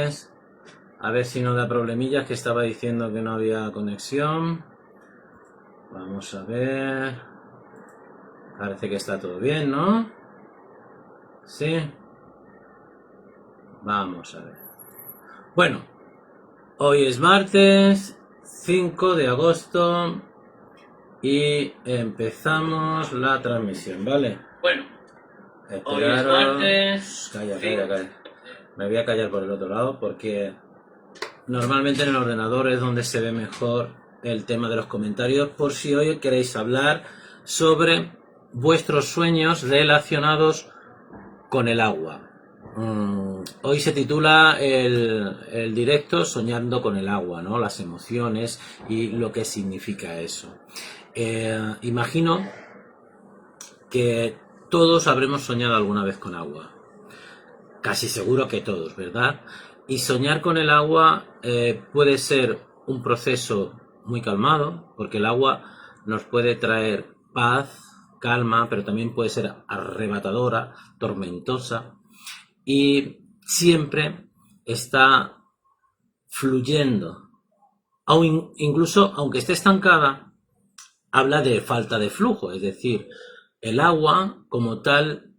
martes. A ver si no da problemillas, que estaba diciendo que no había conexión. Vamos a ver. Parece que está todo bien, ¿no? Sí. Vamos a ver. Bueno, hoy es martes 5 de agosto y empezamos la transmisión, ¿vale? Bueno, esperaros. hoy es martes. Calla. Me voy a callar por el otro lado porque normalmente en el ordenador es donde se ve mejor el tema de los comentarios, por si hoy queréis hablar sobre vuestros sueños relacionados con el agua. Hoy se titula el directo Soñando con el agua, ¿no? Las emociones y lo que significa eso. Imagino que todos habremos soñado alguna vez con agua. Casi seguro que todos, ¿verdad? Y soñar con el agua puede ser un proceso muy calmado, porque el agua nos puede traer paz, calma, pero también puede ser arrebatadora, tormentosa, y siempre está fluyendo. Incluso aunque esté estancada, habla de falta de flujo, es decir, el agua como tal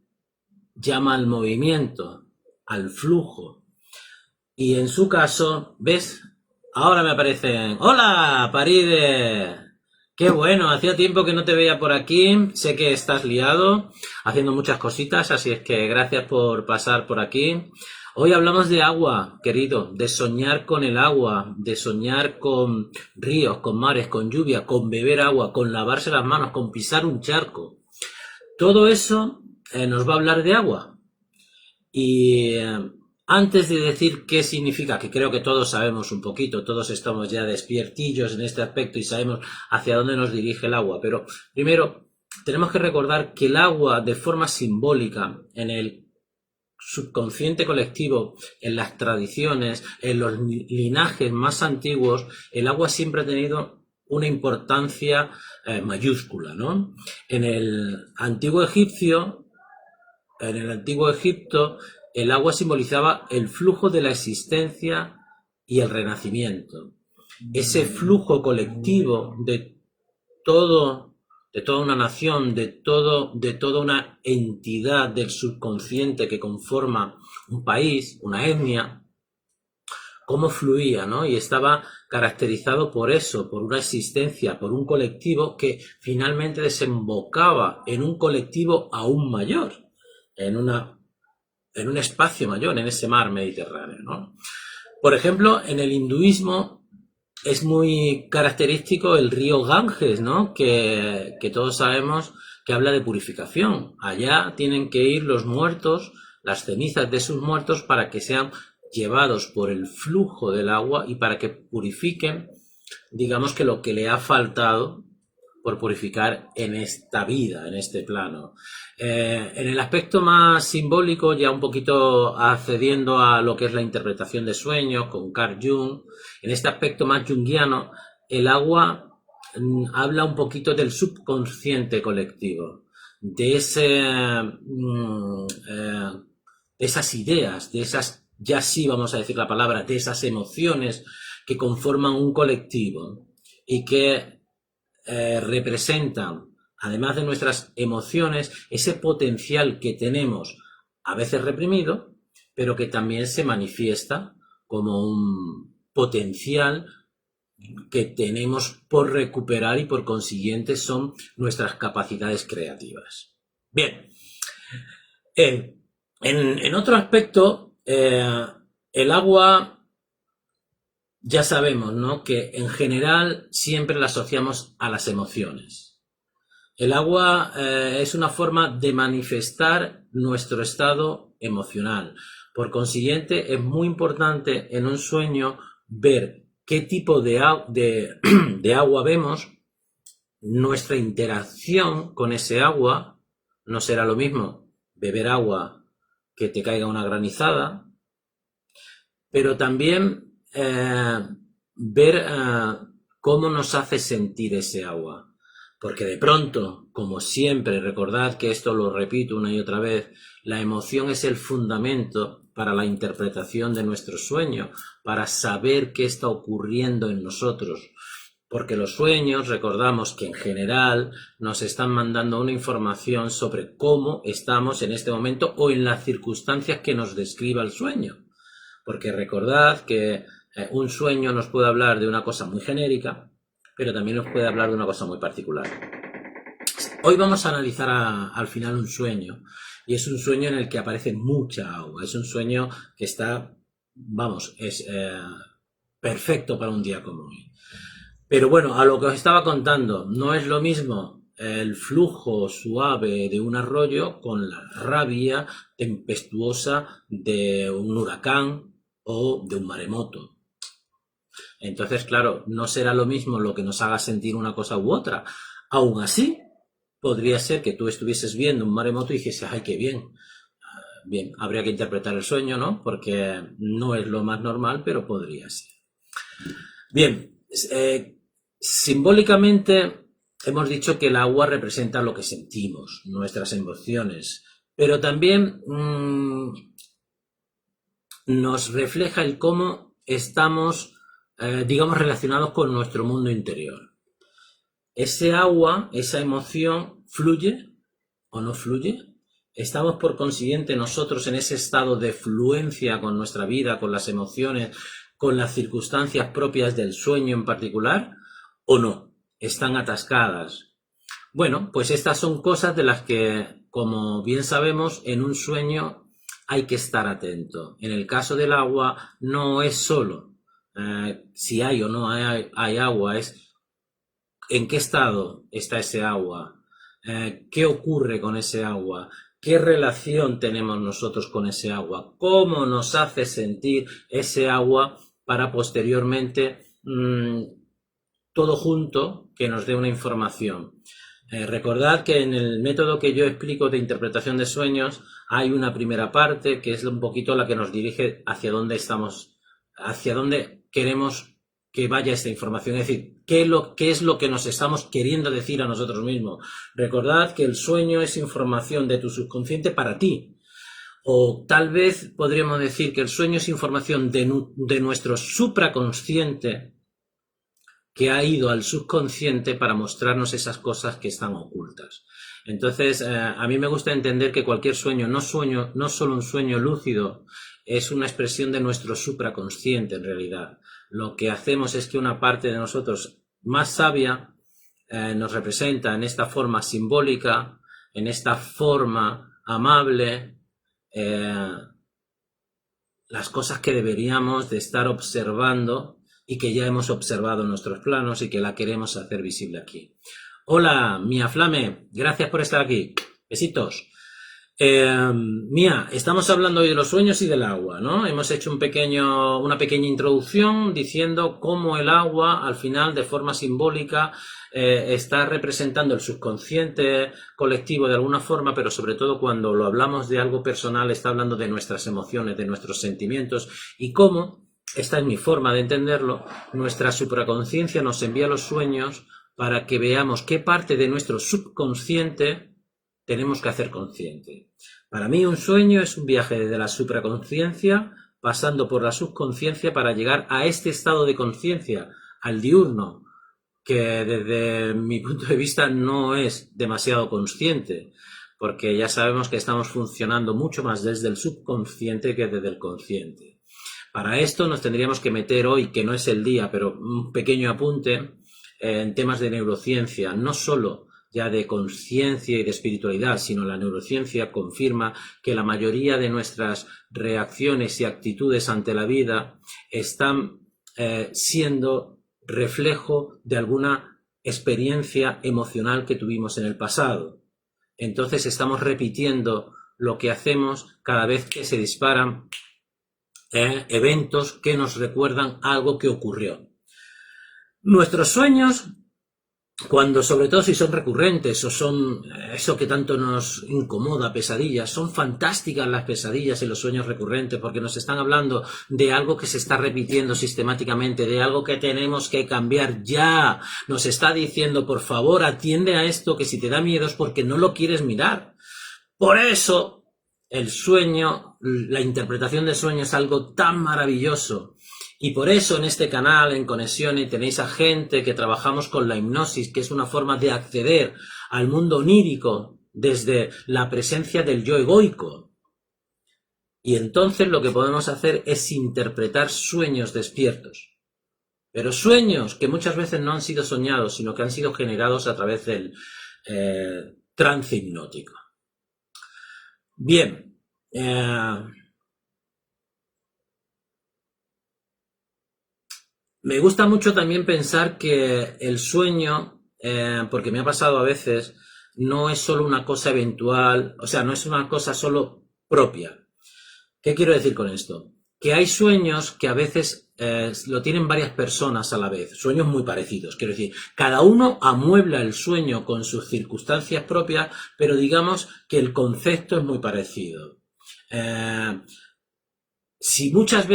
llama al movimiento, al flujo. Y en su caso, ¿ves? Ahora me aparecen. ¡Hola, Paride! ¡Qué bueno! Hacía tiempo que no te veía por aquí. Sé que estás liado, haciendo muchas cositas, así es que gracias por pasar por aquí. Hoy hablamos de agua, querido, de soñar con el agua, de soñar con ríos, con mares, con lluvia, con beber agua, con lavarse las manos, con pisar un charco. Todo eso nos va a hablar de agua. Y antes de decir qué significa, que creo que todos sabemos un poquito, todos estamos ya despiertillos en este aspecto y sabemos hacia dónde nos dirige el agua, pero primero tenemos que recordar que el agua, de forma simbólica, en el subconsciente colectivo, en las tradiciones, en los linajes más antiguos, el agua siempre ha tenido una importancia mayúscula, ¿no? En el antiguo Egipto, el agua simbolizaba el flujo de la existencia y el renacimiento. Ese flujo colectivo de toda una nación, de toda una entidad del subconsciente que conforma un país, una etnia, cómo fluía, ¿no? Y estaba caracterizado por eso, por una existencia, por un colectivo que finalmente desembocaba en un colectivo aún mayor, en un espacio mayor, en ese mar Mediterráneo, ¿no? Por ejemplo, en el hinduismo es muy característico el río Ganges, ¿no? Que todos sabemos que habla de purificación. Allá tienen que ir los muertos, las cenizas de sus muertos, para que sean llevados por el flujo del agua y para que purifiquen, digamos, que lo que le ha faltado por purificar en esta vida, en este plano. En el aspecto más simbólico, ya un poquito accediendo a lo que es la interpretación de sueños con Carl Jung, en este aspecto más junguiano, el agua habla un poquito del subconsciente colectivo, de esas ideas, de esas, ya sí vamos a decir la palabra, de esas emociones que conforman un colectivo y que representan, además de nuestras emociones, ese potencial que tenemos, a veces reprimido, pero que también se manifiesta como un potencial que tenemos por recuperar y por consiguiente son nuestras capacidades creativas. Bien, en otro aspecto, el agua, ya sabemos, ¿no?, que en general siempre la asociamos a las emociones. El agua es una forma de manifestar nuestro estado emocional. Por consiguiente, es muy importante en un sueño ver qué tipo de agua vemos, nuestra interacción con ese agua. No será lo mismo beber agua que te caiga una granizada, pero también ver cómo nos hace sentir ese agua. Porque de pronto, como siempre, recordad que esto lo repito una y otra vez, la emoción es el fundamento para la interpretación de nuestro sueño, para saber qué está ocurriendo en nosotros. Porque los sueños, recordamos que en general nos están mandando una información sobre cómo estamos en este momento o en las circunstancias que nos describa el sueño. Porque recordad que un sueño nos puede hablar de una cosa muy genérica, pero también nos puede hablar de una cosa muy particular. Hoy vamos a analizar al final un sueño, y es un sueño en el que aparece mucha agua. Es un sueño que está, vamos, es perfecto para un día como hoy. Pero bueno, a lo que os estaba contando, no es lo mismo el flujo suave de un arroyo con la rabia tempestuosa de un huracán o de un maremoto. Entonces, claro, no será lo mismo lo que nos haga sentir una cosa u otra. Aún así, podría ser que tú estuvieses viendo un maremoto y dijese, ¡ay, qué bien! Bien, habría que interpretar el sueño, ¿no? Porque no es lo más normal, pero podría ser. Bien, simbólicamente hemos dicho que el agua representa lo que sentimos, nuestras emociones, pero también nos refleja el cómo estamos, digamos, relacionados con nuestro mundo interior. Ese agua, esa emoción, ¿fluye o no fluye? ¿Estamos por consiguiente nosotros en ese estado de fluencia con nuestra vida, con las emociones, con las circunstancias propias del sueño en particular? ¿O no? ¿Están atascadas? Bueno, pues estas son cosas de las que, como bien sabemos, en un sueño hay que estar atento. En el caso del agua, no es solo si hay o no hay agua, es en qué estado está ese agua, qué ocurre con ese agua, qué relación tenemos nosotros con ese agua, cómo nos hace sentir ese agua para posteriormente todo junto que nos dé una información. Recordad que en el método que yo explico de interpretación de sueños hay una primera parte que es un poquito la que nos dirige hacia dónde estamos, hacia dónde queremos que vaya esta información, es decir, qué es lo que nos estamos queriendo decir a nosotros mismos. Recordad que el sueño es información de tu subconsciente para ti, o tal vez podríamos decir que el sueño es información de nuestro supraconsciente que ha ido al subconsciente para mostrarnos esas cosas que están ocultas. Entonces, a mí me gusta entender que cualquier sueño, no solo un sueño lúcido, es una expresión de nuestro supraconsciente en realidad. Lo que hacemos es que una parte de nosotros más sabia nos representa en esta forma simbólica, en esta forma amable, las cosas que deberíamos de estar observando y que ya hemos observado en nuestros planos y que la queremos hacer visible aquí. Hola, Mía Flame, gracias por estar aquí. Besitos. Mía, estamos hablando hoy de los sueños y del agua, ¿no? Hemos hecho una pequeña introducción diciendo cómo el agua, al final, de forma simbólica, está representando el subconsciente colectivo de alguna forma, pero sobre todo cuando lo hablamos de algo personal, está hablando de nuestras emociones, de nuestros sentimientos, y cómo, esta es mi forma de entenderlo, nuestra supraconsciencia nos envía los sueños para que veamos qué parte de nuestro subconsciente tenemos que hacer consciente. Para mí un sueño es un viaje desde la supraconsciencia, pasando por la subconsciencia para llegar a este estado de conciencia, al diurno, que desde mi punto de vista no es demasiado consciente, porque ya sabemos que estamos funcionando mucho más desde el subconsciente que desde el consciente. Para esto nos tendríamos que meter hoy, que no es el día, pero un pequeño apunte en temas de neurociencia, no solo ya de conciencia y de espiritualidad, sino la neurociencia confirma que la mayoría de nuestras reacciones y actitudes ante la vida están siendo reflejo de alguna experiencia emocional que tuvimos en el pasado. Entonces estamos repitiendo lo que hacemos cada vez que se disparan eventos que nos recuerdan algo que ocurrió. Nuestros sueños, sobre todo si son recurrentes o son eso que tanto nos incomoda, pesadillas, son fantásticas las pesadillas y los sueños recurrentes porque nos están hablando de algo que se está repitiendo sistemáticamente, de algo que tenemos que cambiar ya. Nos está diciendo, por favor, atiende a esto, que si te da miedo es porque no lo quieres mirar. Por eso el sueño, la interpretación del sueño es algo tan maravilloso. Y por eso en este canal, en Conexiones, tenéis a gente que trabajamos con la hipnosis, que es una forma de acceder al mundo onírico desde la presencia del yo egoico. Y entonces lo que podemos hacer es interpretar sueños despiertos. Pero sueños que muchas veces no han sido soñados, sino que han sido generados a través del trance hipnótico. Bien. Me gusta mucho también pensar que el sueño, porque me ha pasado a veces, no es solo una cosa eventual, o sea, no es una cosa solo propia. ¿Qué quiero decir con esto? Que hay sueños que a veces lo tienen varias personas a la vez, sueños muy parecidos. Quiero decir, cada uno amuebla el sueño con sus circunstancias propias, pero digamos que el concepto es muy parecido. Si muchas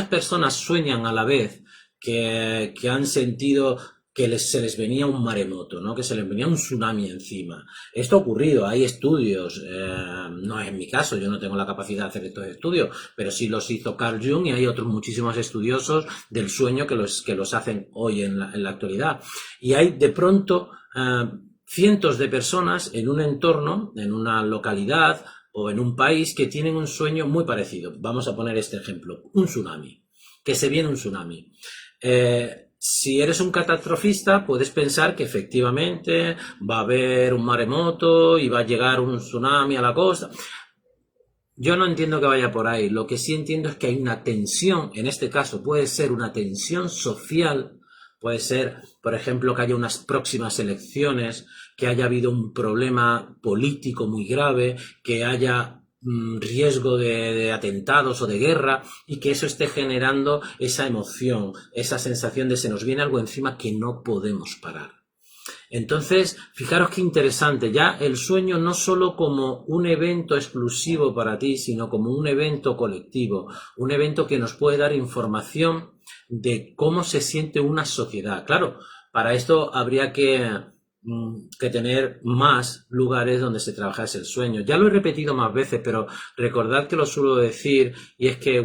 personas sueñan a la vez que han sentido que se les venía un maremoto, ¿no? Que se les venía un tsunami encima. Esto ha ocurrido, hay estudios, no es mi caso, yo no tengo la capacidad de hacer estos estudios, pero sí los hizo Carl Jung y hay otros muchísimos estudiosos del sueño que los hacen hoy en la actualidad. Y hay de pronto cientos de personas en un entorno, en una localidad o en un país que tienen un sueño muy parecido. Vamos a poner este ejemplo, un tsunami, que se viene un tsunami. Si eres un catastrofista, puedes pensar que efectivamente va a haber un maremoto y va a llegar un tsunami a la costa. Yo no entiendo que vaya por ahí. Lo que sí entiendo es que hay una tensión, en este caso puede ser una tensión social, puede ser, por ejemplo, que haya unas próximas elecciones, que haya habido un problema político muy grave, que haya riesgo de atentados o de guerra y que eso esté generando esa emoción, esa sensación de se nos viene algo encima que no podemos parar. Entonces, fijaros qué interesante, ya el sueño no solo como un evento exclusivo para ti, sino como un evento colectivo, un evento que nos puede dar información de cómo se siente una sociedad. Claro, para esto habría que tener más lugares donde se trabajase el sueño. Ya lo he repetido más veces, pero recordad que lo suelo decir, y es que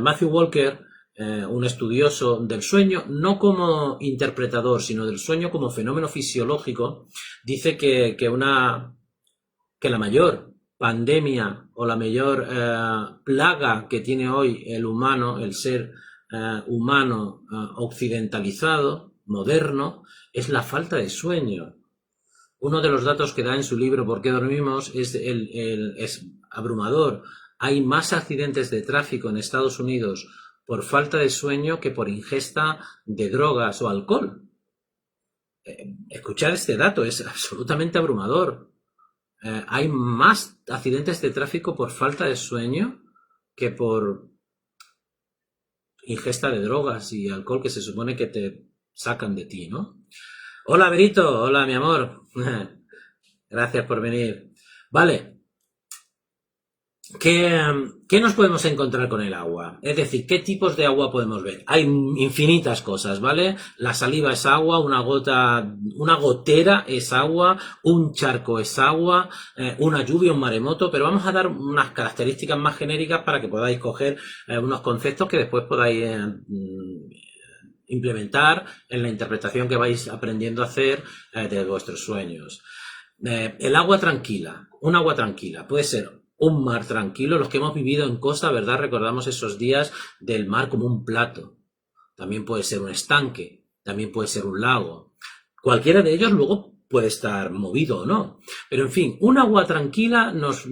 Matthew Walker, un estudioso del sueño, no como interpretador, sino del sueño como fenómeno fisiológico, dice que la mayor pandemia o la mayor plaga que tiene hoy el humano, el ser humano occidentalizado, moderno, es la falta de sueño. Uno de los datos que da en su libro ¿Por qué dormimos? Es abrumador. Hay más accidentes de tráfico en Estados Unidos por falta de sueño que por ingesta de drogas o alcohol. Escuchar este dato es absolutamente abrumador. Hay más accidentes de tráfico por falta de sueño que por ingesta de drogas y alcohol que se supone que te sacan de ti, ¿no? Hola, Berito. Hola, mi amor. Gracias por venir. Vale. ¿Qué nos podemos encontrar con el agua? Es decir, ¿qué tipos de agua podemos ver? Hay infinitas cosas, ¿vale? La saliva es agua, una gotera es agua, un charco es agua, una lluvia, un maremoto, pero vamos a dar unas características más genéricas para que podáis coger unos conceptos que después podáis implementar en la interpretación que vais aprendiendo a hacer de vuestros sueños. El agua tranquila, un agua tranquila, puede ser un mar tranquilo. Los que hemos vivido en costa, ¿verdad? Recordamos esos días del mar como un plato. También puede ser un estanque, también puede ser un lago. Cualquiera de ellos luego puede estar movido o no. Pero en fin, un agua tranquila nos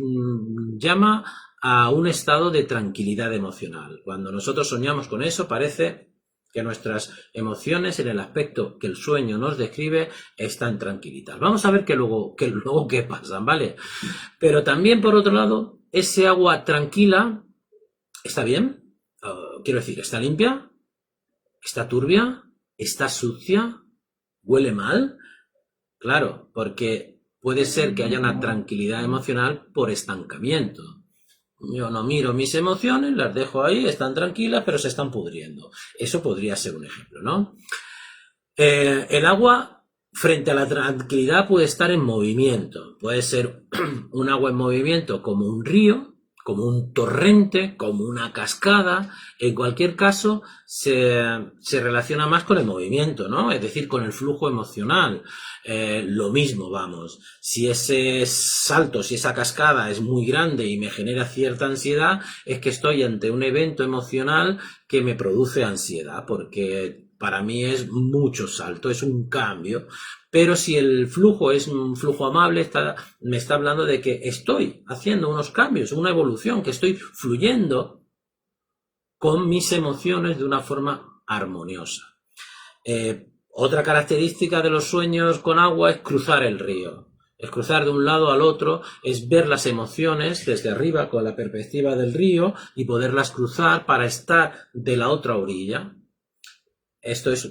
llama a un estado de tranquilidad emocional. Cuando nosotros soñamos con eso, parece que nuestras emociones en el aspecto que el sueño nos describe están tranquilitas. Vamos a ver qué luego qué pasa, ¿vale? Pero también, por otro lado, ese agua tranquila está bien, quiero decir, está limpia, está turbia, está sucia, huele mal. Claro, porque puede ser que haya una tranquilidad emocional por estancamiento. Yo no miro mis emociones, las dejo ahí, están tranquilas, pero se están pudriendo. Eso podría ser un ejemplo, ¿no? El agua frente a la tranquilidad puede estar en movimiento. Puede ser un agua en movimiento como un río, como un torrente, como una cascada. En cualquier caso, se relaciona más con el movimiento, ¿no? Es decir, con el flujo emocional. Lo mismo, vamos. Si ese salto, si esa cascada es muy grande y me genera cierta ansiedad, es que estoy ante un evento emocional que me produce ansiedad, porque para mí es mucho salto, es un cambio. Pero si el flujo es un flujo amable, me está hablando de que estoy haciendo unos cambios, una evolución, que estoy fluyendo con mis emociones de una forma armoniosa. Otra característica de los sueños con agua es cruzar el río. Es cruzar de un lado al otro, es ver las emociones desde arriba con la perspectiva del río y poderlas cruzar para estar de la otra orilla. Esto es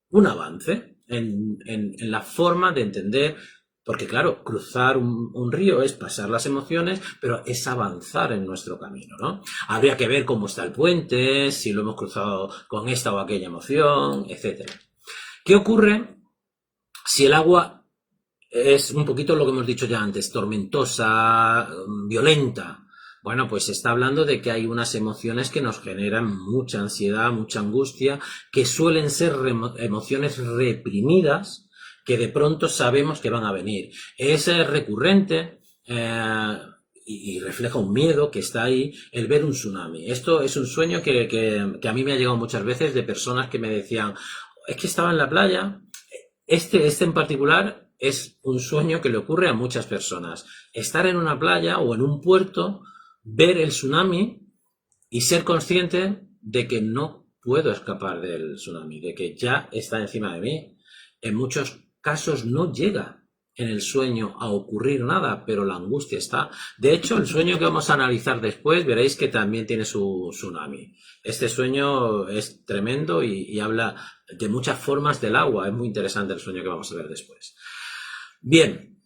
un avance en la forma de entender, porque claro, cruzar un río es pasar las emociones, pero es avanzar en nuestro camino, ¿no? Habría que ver cómo está el puente, si lo hemos cruzado con esta o aquella emoción, etc. ¿Qué ocurre si el agua es un poquito lo que hemos dicho ya antes, tormentosa, violenta? Bueno, pues se está hablando de que hay unas emociones que nos generan mucha ansiedad, mucha angustia, que suelen ser emociones reprimidas, que de pronto sabemos que van a venir. Es recurrente y refleja un miedo que está ahí, el ver un tsunami. Esto es un sueño que a mí me ha llegado muchas veces de personas que me decían, es que estaba en la playa. Este en particular es un sueño que le ocurre a muchas personas. Estar en una playa o en un puerto, ver el tsunami y ser consciente de que no puedo escapar del tsunami, de que ya está encima de mí. En muchos casos no llega en el sueño a ocurrir nada, pero la angustia está. De hecho, el sueño que vamos a analizar después, veréis que también tiene su tsunami. Este sueño es tremendo y habla de muchas formas del agua. Es muy interesante el sueño que vamos a ver después. Bien,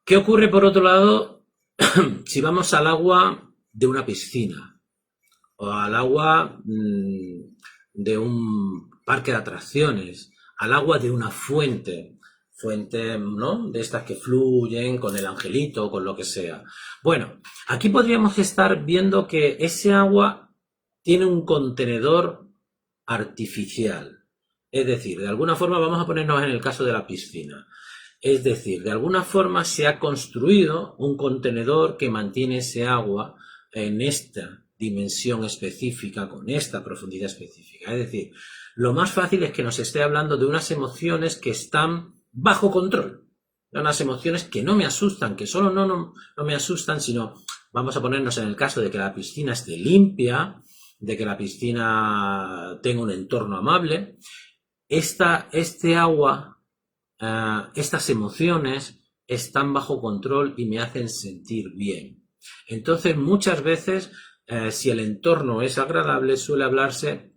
¿qué ocurre por otro lado si vamos al agua de una piscina o al agua de un parque de atracciones, al agua de una fuente, ¿no? De estas que fluyen con el angelito, con lo que sea? Bueno, aquí podríamos estar viendo que ese agua tiene un contenedor artificial. Es decir, de alguna forma vamos a ponernos en el caso de la piscina. Es decir, de alguna forma se ha construido un contenedor que mantiene ese agua en esta dimensión específica, con esta profundidad específica. Es decir, lo más fácil es que nos esté hablando de unas emociones que están bajo control, de unas emociones que no me asustan, que solo no me asustan, sino vamos a ponernos en el caso de que la piscina esté limpia, de que la piscina tenga un entorno amable. Este agua, estas emociones están bajo control y me hacen sentir bien. Entonces, muchas veces, si el entorno es agradable, suele hablarse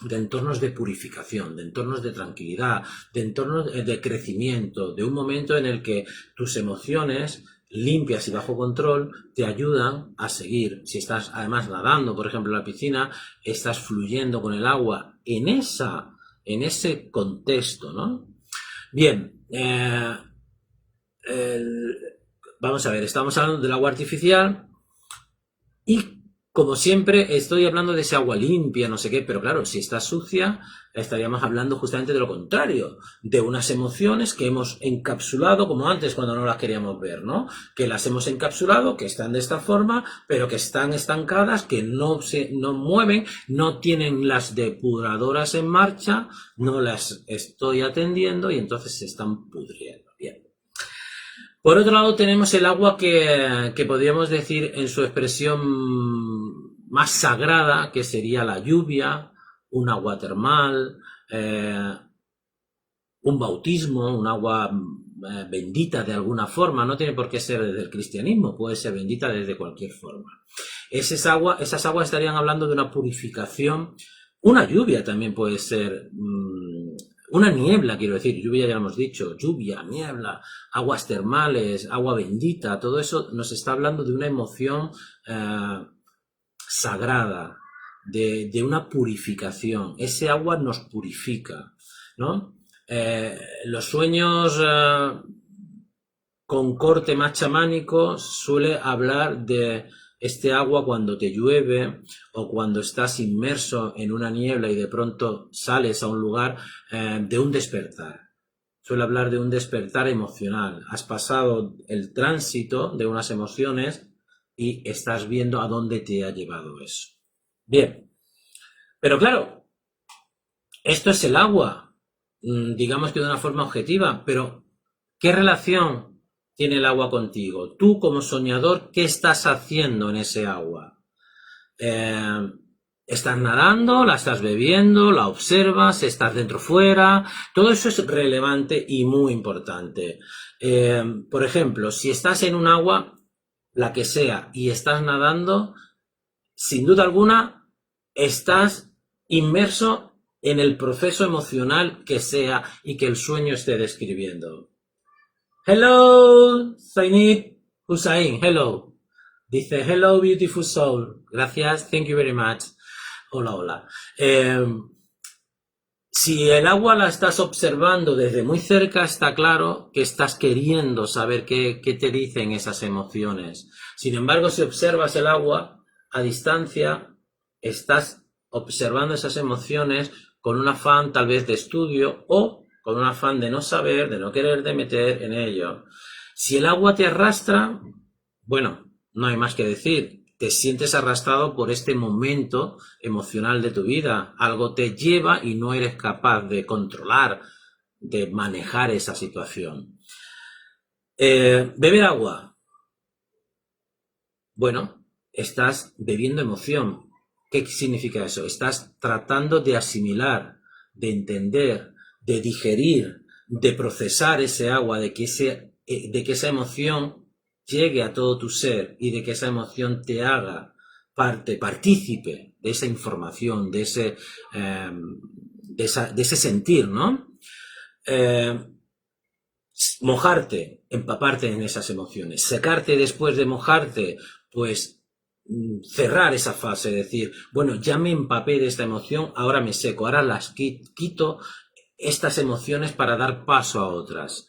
de entornos de purificación, de entornos de tranquilidad, de entornos de crecimiento, de un momento en el que tus emociones limpias y bajo control te ayudan a seguir. Si estás además nadando, por ejemplo, en la piscina, estás fluyendo con el agua en ese contexto, ¿no? Bien, vamos a ver, estamos hablando del agua artificial y, como siempre, estoy hablando de ese agua limpia, no sé qué, pero claro, si está sucia, estaríamos hablando justamente de lo contrario, de unas emociones que hemos encapsulado, como antes cuando no las queríamos ver, ¿no? Que las hemos encapsulado, que están de esta forma, pero que están estancadas, que no mueven, no tienen las depuradoras en marcha, no las estoy atendiendo y entonces se están pudriendo. Bien. Por otro lado, tenemos el agua que podríamos decir en su expresión más sagrada, que sería la lluvia, un agua termal, un bautismo, un agua bendita de alguna forma. No tiene por qué ser desde el cristianismo, puede ser bendita desde cualquier forma. Esas aguas estarían hablando de una purificación. Una lluvia también puede ser... una niebla, quiero decir, lluvia ya lo hemos dicho, lluvia, niebla, aguas termales, agua bendita, todo eso nos está hablando de una emoción sagrada, de una purificación. Ese agua nos purifica, ¿no? Los sueños con corte más chamánico suele hablar de este agua cuando te llueve o cuando estás inmerso en una niebla y de pronto sales a un lugar, de un despertar. Suele hablar de un despertar emocional. Has pasado el tránsito de unas emociones y estás viendo a dónde te ha llevado eso. Bien, pero claro, esto es el agua, digamos que de una forma objetiva, pero ¿qué relación tiene el agua contigo? Tú como soñador, ¿qué estás haciendo en ese agua? ¿Estás nadando? ¿La estás bebiendo? ¿La observas? ¿Estás dentro o fuera? Todo eso es relevante y muy importante. Por ejemplo, si estás en un agua, la que sea, y estás nadando, sin duda alguna, estás inmerso en el proceso emocional que sea y que el sueño esté describiendo. Hello, Zainib Hussain, hello. Dice, hello, beautiful soul. Gracias, thank you very much. Hola, hola. Si el agua la estás observando desde muy cerca, está claro que estás queriendo saber qué te dicen esas emociones. Sin embargo, si observas el agua a distancia, estás observando esas emociones con un afán tal vez de estudio o con un afán de no saber, de no querer de meter en ello. Si el agua te arrastra, bueno, no hay más que decir. Te sientes arrastrado por este momento emocional de tu vida. Algo te lleva y no eres capaz de controlar, de manejar esa situación. Beber agua. Bueno, estás bebiendo emoción. ¿Qué significa eso? Estás tratando de asimilar, de entender, de digerir, de procesar ese agua, de que esa emoción llegue a todo tu ser y de que esa emoción te haga partícipe de esa información, de ese sentir, ¿no? Mojarte, empaparte en esas emociones, secarte después de mojarte, pues cerrar esa fase, decir, bueno, ya me empapé de esta emoción, ahora me seco, ahora las quito estas emociones para dar paso a otras.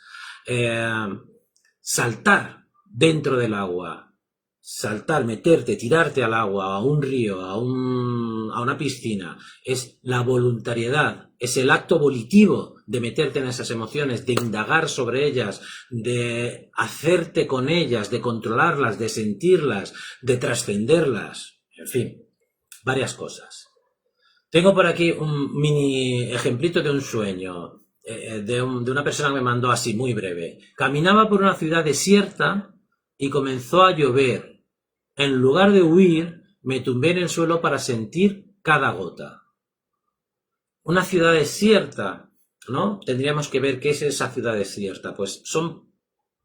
Saltar dentro del agua, saltar, meterte, tirarte al agua, a un río, a una piscina, es la voluntariedad, es el acto volitivo de meterte en esas emociones, de indagar sobre ellas, de hacerte con ellas, de controlarlas, de sentirlas, de trascenderlas, en fin, varias cosas. Tengo por aquí un mini ejemplito de un sueño, de una persona que me mandó así, muy breve. Caminaba por una ciudad desierta y comenzó a llover. En lugar de huir, me tumbé en el suelo para sentir cada gota. Una ciudad desierta, ¿no? Tendríamos que ver qué es esa ciudad desierta. Pues son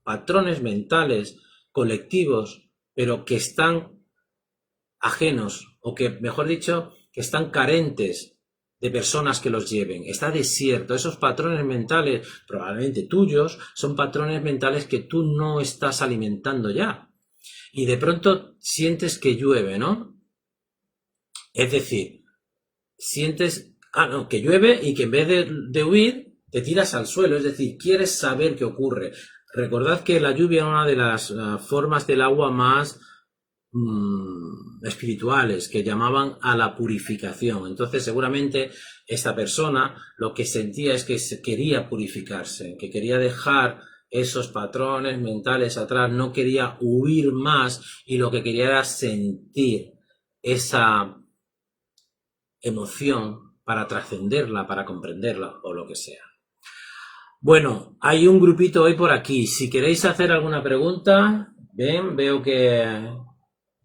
patrones mentales colectivos, pero que están ajenos, o que, mejor dicho, que están carentes de personas que los lleven. Está desierto. Esos patrones mentales, probablemente tuyos, son patrones mentales que tú no estás alimentando ya. Y de pronto sientes que llueve, ¿no? Es decir, sientes que llueve y que en vez de huir, te tiras al suelo. Es decir, quieres saber qué ocurre. Recordad que la lluvia es una de las formas del agua más espirituales, que llamaban a la purificación. Entonces seguramente esta persona lo que sentía es que quería purificarse, que quería dejar esos patrones mentales atrás, no quería huir más y lo que quería era sentir esa emoción para trascenderla, para comprenderla o lo que sea. Bueno, hay un grupito hoy por aquí. Si queréis hacer alguna pregunta, ven, veo que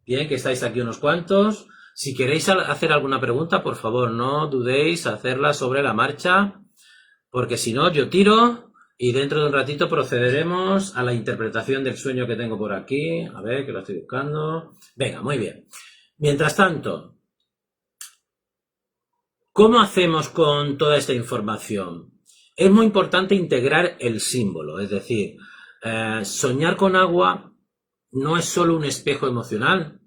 bien, que estáis aquí unos cuantos. Si queréis hacer alguna pregunta, por favor, no dudéis hacerla sobre la marcha, porque si no, yo tiro y dentro de un ratito procederemos a la interpretación del sueño que tengo por aquí. A ver, que lo estoy buscando. Venga, muy bien. Mientras tanto, ¿cómo hacemos con toda esta información? Es muy importante integrar el símbolo, es decir, soñar con agua no es solo un espejo emocional,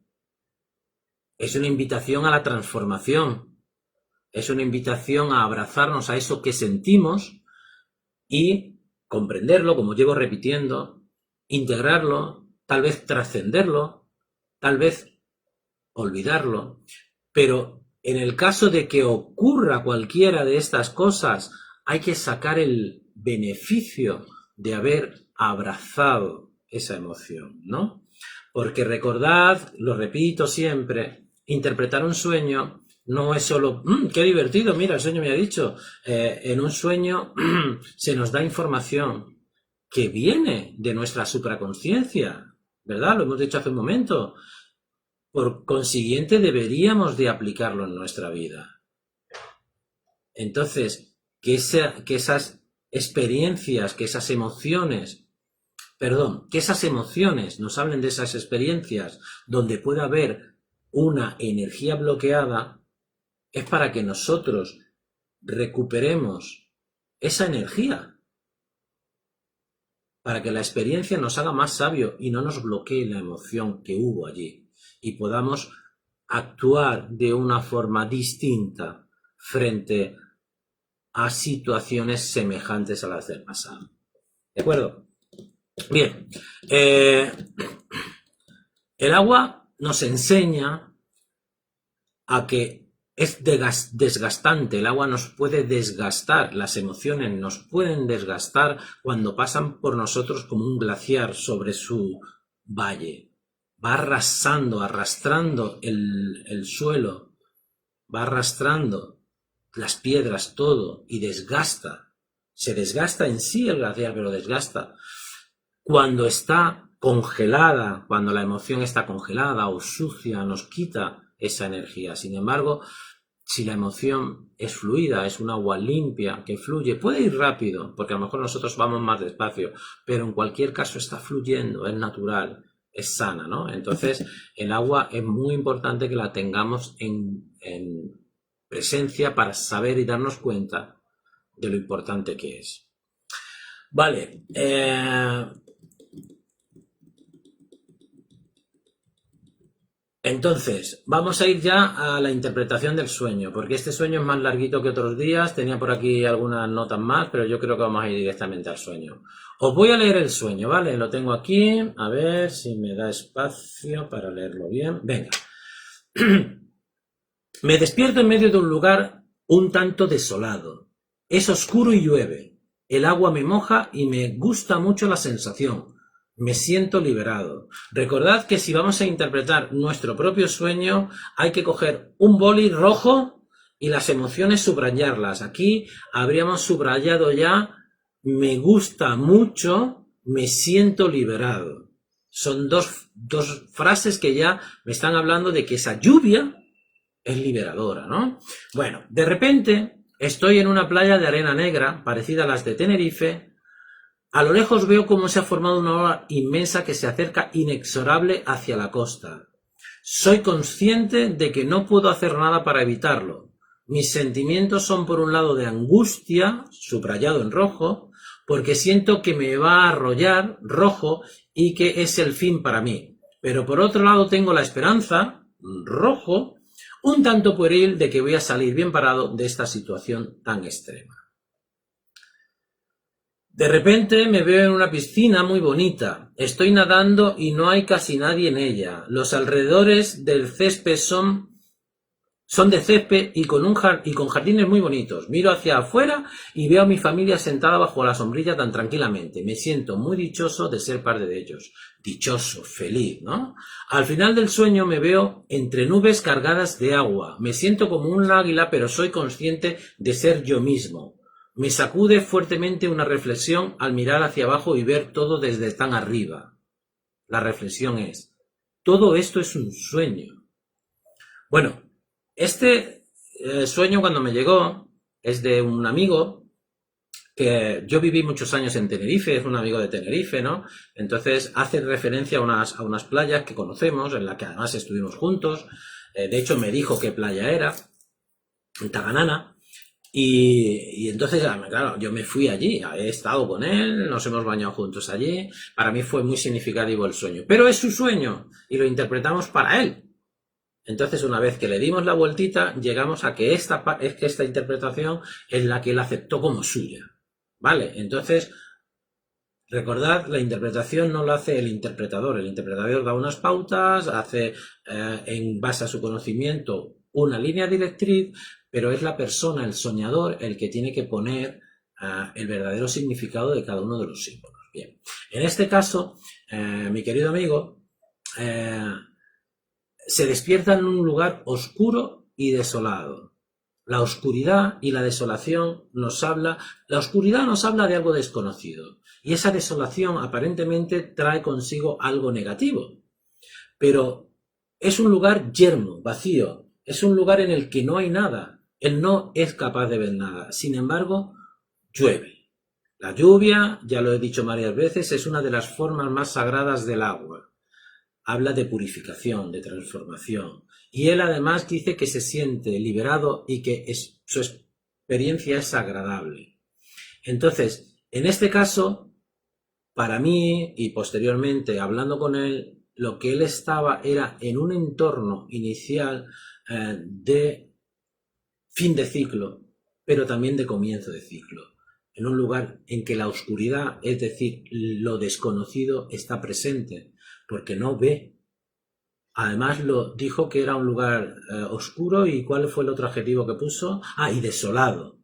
es una invitación a la transformación, es una invitación a abrazarnos a eso que sentimos y comprenderlo, como llevo repitiendo, integrarlo, tal vez trascenderlo, tal vez olvidarlo, pero en el caso de que ocurra cualquiera de estas cosas, hay que sacar el beneficio de haber abrazado esa emoción, ¿no? Porque recordad, lo repito siempre, interpretar un sueño no es solo, qué divertido, mira, el sueño me ha dicho. En un sueño se nos da información que viene de nuestra supraconsciencia, ¿verdad? Lo hemos dicho hace un momento. Por consiguiente, deberíamos de aplicarlo en nuestra vida. Entonces, que esas experiencias, que esas emociones nos hablen de esas experiencias donde pueda haber una energía bloqueada, es para que nosotros recuperemos esa energía, para que la experiencia nos haga más sabio y no nos bloquee la emoción que hubo allí y podamos actuar de una forma distinta frente a situaciones semejantes a las del pasado. ¿De acuerdo? Bien, el agua nos enseña a que es desgastante, el agua nos puede desgastar, las emociones nos pueden desgastar cuando pasan por nosotros como un glaciar sobre su valle. Va arrasando, arrastrando el suelo, va arrastrando las piedras, todo, y desgasta. Se desgasta en sí el glaciar, pero desgasta. Cuando está congelada, cuando la emoción está congelada o sucia, nos quita esa energía. Sin embargo, si la emoción es fluida, es un agua limpia que fluye, puede ir rápido, porque a lo mejor nosotros vamos más despacio, pero en cualquier caso está fluyendo, es natural, es sana, ¿no? Entonces, el agua es muy importante que la tengamos en presencia para saber y darnos cuenta de lo importante que es. Vale, entonces, vamos a ir ya a la interpretación del sueño, porque este sueño es más larguito que otros días, tenía por aquí algunas notas más, pero yo creo que vamos a ir directamente al sueño. Os voy a leer el sueño, ¿vale? Lo tengo aquí, a ver si me da espacio para leerlo bien. Venga. Me despierto en medio de un lugar un tanto desolado. Es oscuro y llueve. El agua me moja y me gusta mucho la sensación. Me siento liberado. Recordad que si vamos a interpretar nuestro propio sueño, hay que coger un boli rojo y las emociones subrayarlas. Aquí habríamos subrayado ya me gusta mucho, me siento liberado. Son dos frases que ya me están hablando de que esa lluvia es liberadora, ¿no? Bueno, de repente estoy en una playa de arena negra, parecida a las de Tenerife. A lo lejos veo cómo se ha formado una ola inmensa que se acerca inexorable hacia la costa. Soy consciente de que no puedo hacer nada para evitarlo. Mis sentimientos son por un lado de angustia, subrayado en rojo, porque siento que me va a arrollar, rojo, y que es el fin para mí. Pero por otro lado tengo la esperanza, rojo, un tanto pueril de que voy a salir bien parado de esta situación tan extrema. De repente me veo en una piscina muy bonita. Estoy nadando y no hay casi nadie en ella. Los alrededores del césped son de césped y con jardines muy bonitos. Miro hacia afuera y veo a mi familia sentada bajo la sombrilla tan tranquilamente. Me siento muy dichoso de ser parte de ellos. Dichoso, feliz, ¿no? Al final del sueño me veo entre nubes cargadas de agua. Me siento como un águila, pero soy consciente de ser yo mismo. Me sacude fuertemente una reflexión al mirar hacia abajo y ver todo desde tan arriba. La reflexión es, todo esto es un sueño. Bueno, este sueño cuando me llegó es de un amigo que yo viví muchos años en Tenerife, es un amigo de Tenerife, ¿no? Entonces hace referencia a unas playas que conocemos, en las que además estuvimos juntos. De hecho me dijo qué playa era, en Taganana. Y entonces, claro, yo me fui allí, he estado con él, nos hemos bañado juntos allí. Para mí fue muy significativo el sueño, pero es su sueño y lo interpretamos para él. Entonces, una vez que le dimos la vueltita, llegamos a que esta interpretación es la que él aceptó como suya. Vale, entonces, recordad, la interpretación no lo hace el interpretador da unas pautas, hace en base a su conocimiento una línea directriz, pero es la persona, el soñador, el que tiene que poner el verdadero significado de cada uno de los símbolos. Bien, en este caso, mi querido amigo, se despierta en un lugar oscuro y desolado. La oscuridad y la desolación la oscuridad nos habla de algo desconocido, y esa desolación aparentemente trae consigo algo negativo, pero es un lugar yermo, vacío, es un lugar en el que no hay nada, él no es capaz de ver nada, sin embargo, llueve. La lluvia, ya lo he dicho varias veces, es una de las formas más sagradas del agua. Habla de purificación, de transformación. Y él además dice que se siente liberado y que su experiencia es agradable. Entonces, en este caso, para mí, y posteriormente hablando con él, lo que él estaba era en un entorno inicial de fin de ciclo, pero también de comienzo de ciclo. En un lugar en que la oscuridad, es decir, lo desconocido, está presente, porque no ve. Además lo dijo que era un lugar oscuro, y ¿cuál fue el otro adjetivo que puso? Y desolado.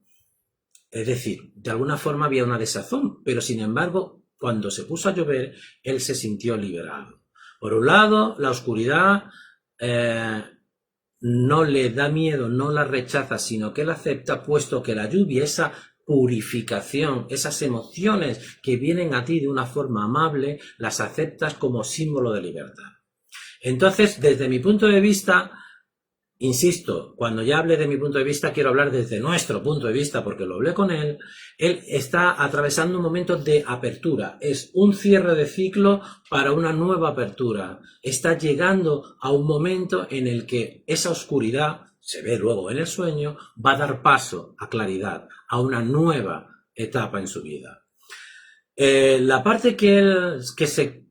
Es decir, de alguna forma había una desazón, pero sin embargo, cuando se puso a llover, él se sintió liberado. Por un lado, la oscuridad no le da miedo, no la rechaza, sino que la acepta, puesto que la lluvia, esa purificación, esas emociones que vienen a ti de una forma amable, las aceptas como símbolo de libertad. Entonces, desde mi punto de vista, insisto, cuando ya hable de mi punto de vista, quiero hablar desde nuestro punto de vista, porque lo hablé con él está atravesando un momento de apertura, es un cierre de ciclo para una nueva apertura, está llegando a un momento en el que esa oscuridad, se ve luego en el sueño, va a dar paso a claridad, a una nueva etapa en su vida. La parte que se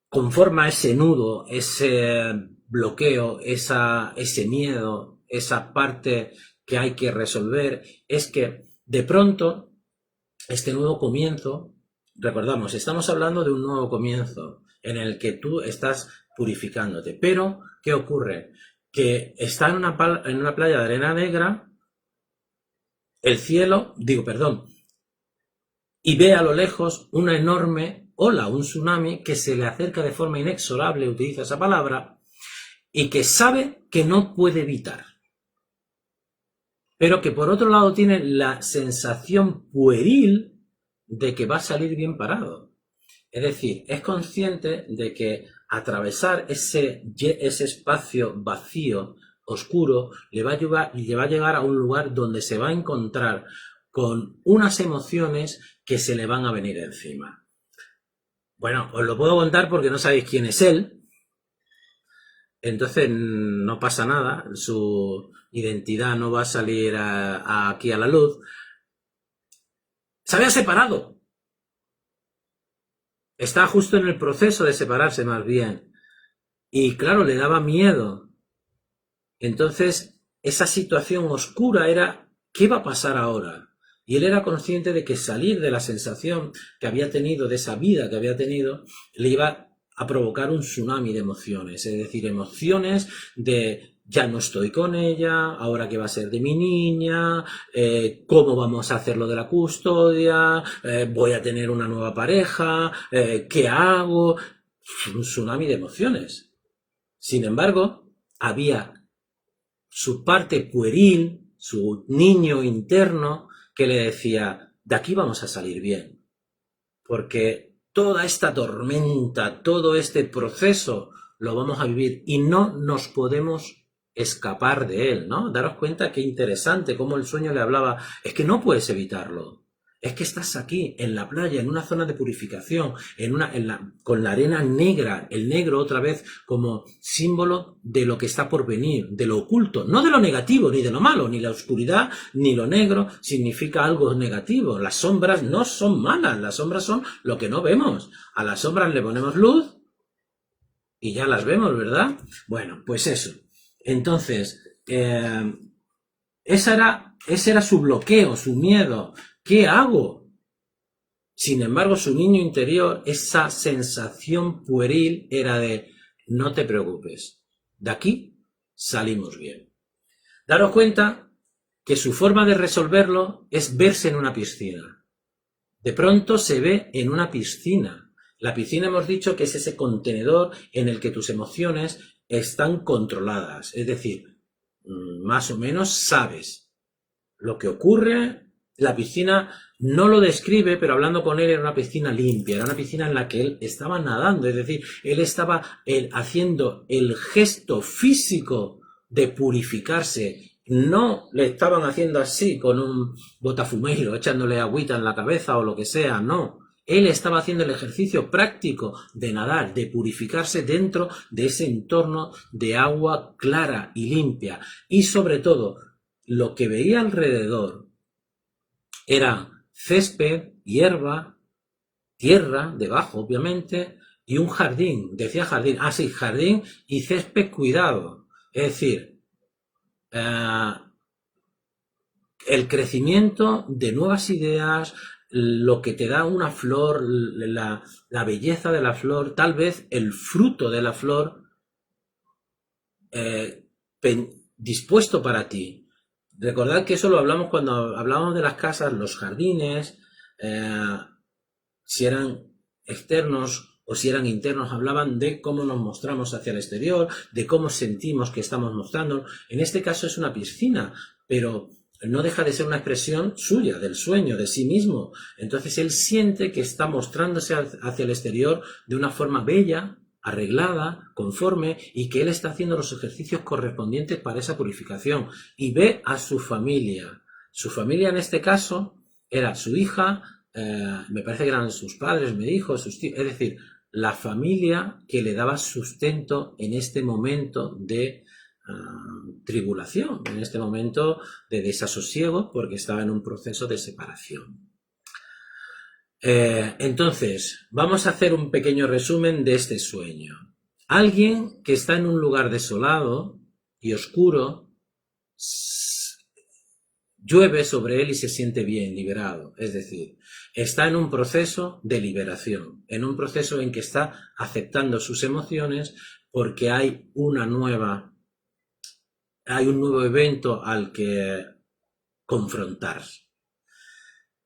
conforma ese nudo, ese bloqueo, ese miedo, esa parte que hay que resolver, es que de pronto este nuevo comienzo, recordamos, estamos hablando de un nuevo comienzo en el que tú estás purificándote, pero ¿qué ocurre? Que está en una playa de arena negra, el cielo, y ve a lo lejos una enorme ola, un tsunami que se le acerca de forma inexorable, utiliza esa palabra, y que sabe que no puede evitar. Pero que por otro lado tiene la sensación pueril de que va a salir bien parado. Es decir, es consciente de que atravesar ese espacio vacío, oscuro, le va a llevar a un lugar donde se va a encontrar con unas emociones que se le van a venir encima. Bueno, os lo puedo contar porque no sabéis quién es él, entonces no pasa nada, su identidad no va a salir aquí a la luz. Se había separado, está justo en el proceso de separarse más bien, y claro, le daba miedo. Entonces esa situación oscura era, ¿qué va a pasar ahora? Y él era consciente de que salir de la sensación que había tenido, de esa vida que había tenido, le iba a provocar un tsunami de emociones, es decir, emociones de ya no estoy con ella, ahora qué va a ser de mi niña, cómo vamos a hacer lo de la custodia, voy a tener una nueva pareja, ¿qué hago? Un tsunami de emociones. Sin embargo, había su parte pueril, su niño interno, que le decía, de aquí vamos a salir bien, porque toda esta tormenta, todo este proceso lo vamos a vivir y no nos podemos escapar de él, ¿no? Daros cuenta qué interesante cómo el sueño le hablaba, es que no puedes evitarlo, es que estás aquí, en la playa, en una zona de purificación, con la arena negra, el negro otra vez como símbolo de lo que está por venir, de lo oculto, no de lo negativo, ni de lo malo, ni la oscuridad, ni lo negro significa algo negativo. Las sombras no son malas, las sombras son lo que no vemos. A las sombras le ponemos luz y ya las vemos, ¿verdad? Bueno, pues eso. Entonces, ese era su bloqueo, su miedo, ¿Qué hago? Sin embargo, su niño interior, esa sensación pueril era de no te preocupes, de aquí salimos bien. Daros cuenta que su forma de resolverlo es verse en una piscina. De pronto se ve en una piscina. La piscina hemos dicho que es ese contenedor en el que tus emociones están controladas. Es decir, más o menos sabes lo que ocurre. La piscina no lo describe, pero hablando con él era una piscina limpia, era una piscina en la que él estaba nadando, es decir, él estaba haciendo el gesto físico de purificarse. No le estaban haciendo así con un botafumeiro, echándole agüita en la cabeza o lo que sea, no. Él estaba haciendo el ejercicio práctico de nadar, de purificarse dentro de ese entorno de agua clara y limpia. Y sobre todo, lo que veía alrededor era césped, hierba, tierra, debajo obviamente, y un jardín. Decía jardín, sí, jardín y césped cuidado. Es decir, el crecimiento de nuevas ideas, lo que te da una flor, la belleza de la flor, tal vez el fruto de la flor dispuesto para ti. Recordad que eso lo hablamos cuando hablábamos de las casas, los jardines, si eran externos o si eran internos, hablaban de cómo nos mostramos hacia el exterior, de cómo sentimos que estamos mostrando. En este caso es una piscina, pero no deja de ser una expresión suya, del sueño, de sí mismo. Entonces él siente que está mostrándose hacia el exterior de una forma bella, arreglada, conforme, y que él está haciendo los ejercicios correspondientes para esa purificación. Y ve a su familia. Su familia en este caso era su hija, me parece que eran sus padres, me dijo, sus tíos, es decir, la familia que le daba sustento en este momento de tribulación, en este momento de desasosiego, porque estaba en un proceso de separación. Entonces, vamos a hacer un pequeño resumen de este sueño. Alguien que está en un lugar desolado y oscuro, llueve sobre él y se siente bien, liberado. Es decir, está en un proceso de liberación, en un proceso en que está aceptando sus emociones porque hay un nuevo evento al que confrontarse.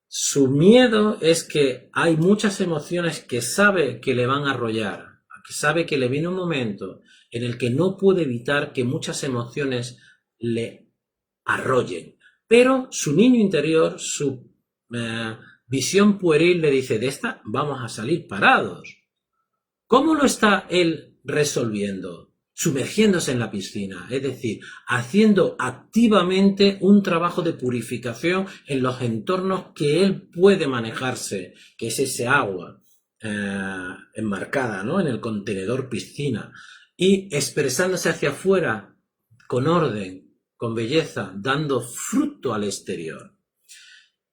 Su miedo es que hay muchas emociones que sabe que le van a arrollar, que sabe que le viene un momento en el que no puede evitar que muchas emociones le arrollen. Pero su niño interior, su visión pueril le dice, de esta vamos a salir parados. ¿Cómo lo está él resolviendo? Sumergiéndose en la piscina, es decir, haciendo activamente un trabajo de purificación en los entornos que él puede manejarse, que es ese agua enmarcada, ¿no?, en el contenedor piscina, y expresándose hacia afuera con orden, con belleza, dando fruto al exterior.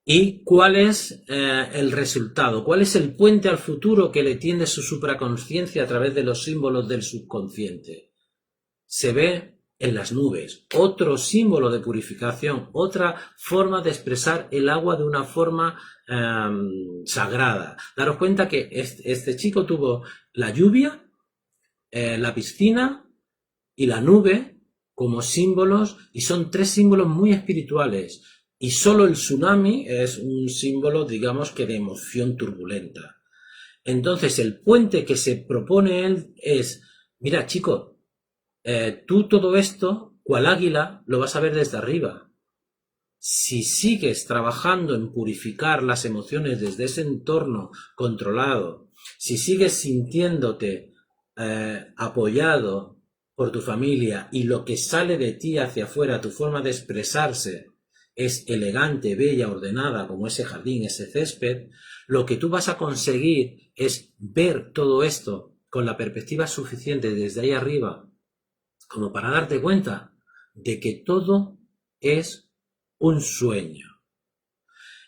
¿Y cuál es el resultado? ¿Cuál es el puente al futuro que le tiende su supraconsciencia a través de los símbolos del subconsciente? Se ve en las nubes, otro símbolo de purificación, otra forma de expresar el agua de una forma sagrada. Daros cuenta que este chico tuvo la lluvia, la piscina y la nube como símbolos, y son tres símbolos muy espirituales. Y solo el tsunami es un símbolo, digamos, que de emoción turbulenta. Entonces, el puente que se propone él es, mira, chico, tú todo esto, cual águila, lo vas a ver desde arriba. Si sigues trabajando en purificar las emociones desde ese entorno controlado, si sigues sintiéndote apoyado por tu familia y lo que sale de ti hacia afuera, tu forma de expresarse, es elegante, bella, ordenada, como ese jardín, ese césped, lo que tú vas a conseguir es ver todo esto con la perspectiva suficiente desde ahí arriba, como para darte cuenta de que todo es un sueño.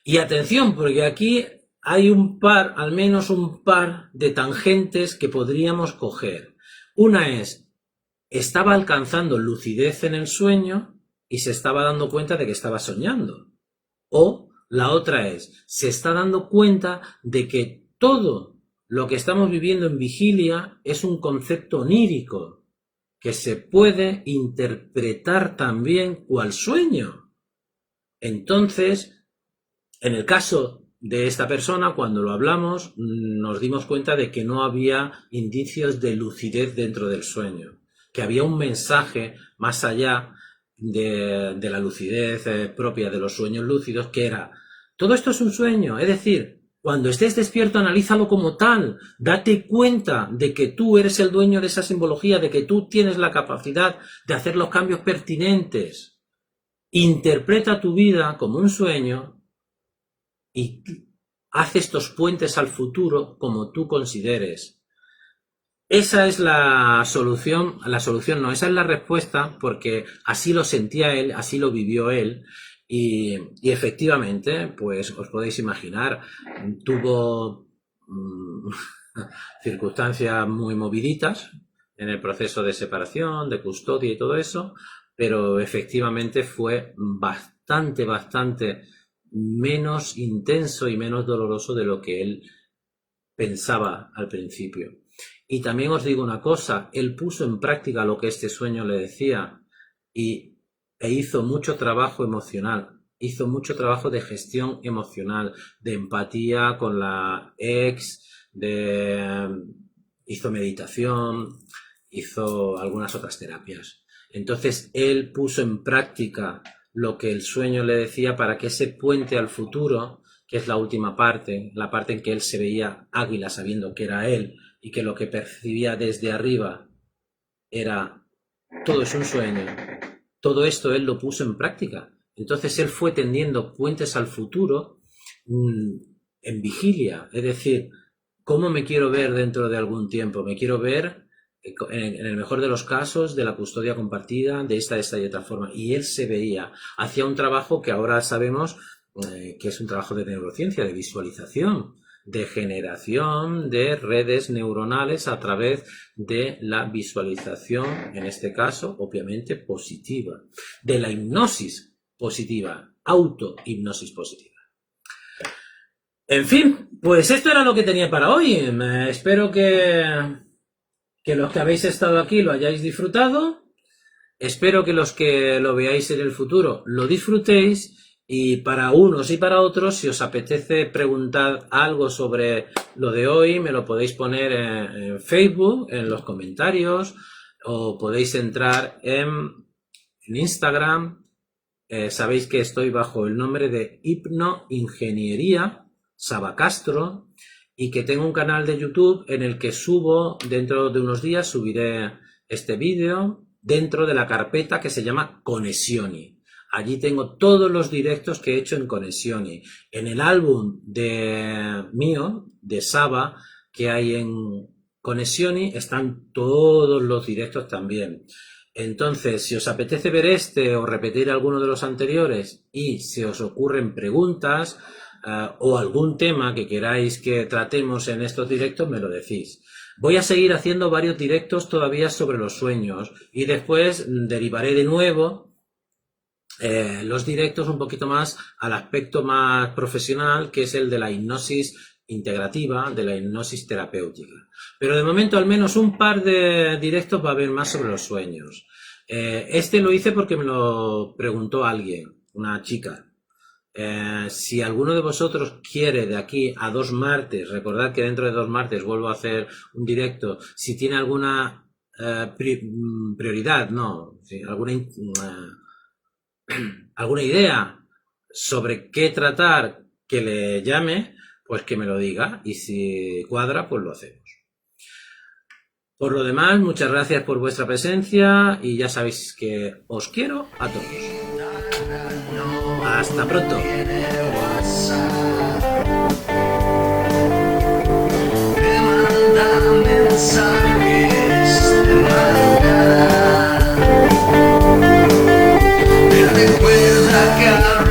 Y atención, porque aquí hay al menos un par de tangentes que podríamos coger. Una es, estaba alcanzando lucidez en el sueño y se estaba dando cuenta de que estaba soñando. O La otra es, se está dando cuenta de que todo lo que estamos viviendo en vigilia es un concepto onírico que se puede interpretar también cual sueño. Entonces, en el caso de esta persona, cuando lo hablamos, nos dimos cuenta de que no había indicios de lucidez dentro del sueño, que había un mensaje más allá de la lucidez propia de los sueños lúcidos, que era, todo esto es un sueño, es decir, cuando estés despierto, analízalo como tal, date cuenta de que tú eres el dueño de esa simbología, de que tú tienes la capacidad de hacer los cambios pertinentes. Interpreta tu vida como un sueño y haz estos puentes al futuro como tú consideres. Esa es la solución no, esa es la respuesta, porque así lo sentía él, así lo vivió él, y efectivamente, pues os podéis imaginar, tuvo circunstancias muy moviditas en el proceso de separación, de custodia y todo eso, pero efectivamente fue bastante menos intenso y menos doloroso de lo que él pensaba al principio. Y también os digo una cosa, él puso en práctica lo que este sueño le decía e hizo mucho trabajo emocional, hizo mucho trabajo de gestión emocional, de empatía con la ex, hizo meditación, hizo algunas otras terapias. Entonces él puso en práctica lo que el sueño le decía para que ese puente al futuro, que es la última parte, la parte en que él se veía águila sabiendo que era él y que lo que percibía desde arriba era todo es un sueño, todo esto él lo puso en práctica. Entonces él fue tendiendo puentes al futuro en vigilia, es decir, ¿cómo me quiero ver dentro de algún tiempo? Me quiero ver, en el mejor de los casos, de la custodia compartida, de esta y otra forma. Y él se veía, hacía un trabajo que ahora sabemos que es un trabajo de neurociencia, de visualización, de generación de redes neuronales a través de la visualización, en este caso, obviamente, positiva, de la hipnosis positiva, autohipnosis positiva. En fin, pues esto era lo que tenía para hoy. Espero que los que habéis estado aquí lo hayáis disfrutado. Espero que los que lo veáis en el futuro lo disfrutéis. Y para unos y para otros, si os apetece preguntar algo sobre lo de hoy, me lo podéis poner en Facebook, en los comentarios, o podéis entrar en Instagram. Sabéis que estoy bajo el nombre de Hipnoingeniería Sabacastro y que tengo un canal de YouTube en el que subo, dentro de unos días subiré este vídeo dentro de la carpeta que se llama Connessioni. Allí tengo todos los directos que he hecho en Connessioni. En el álbum mío, de Saba, que hay en Connessioni, están todos los directos también. Entonces, si os apetece ver este o repetir alguno de los anteriores y si os ocurren preguntas o algún tema que queráis que tratemos en estos directos, me lo decís. Voy a seguir haciendo varios directos todavía sobre los sueños y después derivaré de nuevo los directos un poquito más al aspecto más profesional, que es el de la hipnosis integrativa, de la hipnosis terapéutica. Pero de momento al menos un par de directos va a haber más sobre los sueños. Este lo hice porque me lo preguntó alguien, una chica. Si alguno de vosotros quiere de aquí a 2 martes, recordad que dentro de 2 martes vuelvo a hacer un directo, si tiene alguna prioridad, no, sí, alguna idea sobre qué tratar que le llame, pues que me lo diga y si cuadra, pues lo hacemos. Por lo demás, muchas gracias por vuestra presencia y ya sabéis que os quiero a todos. Hasta pronto. Recuerda que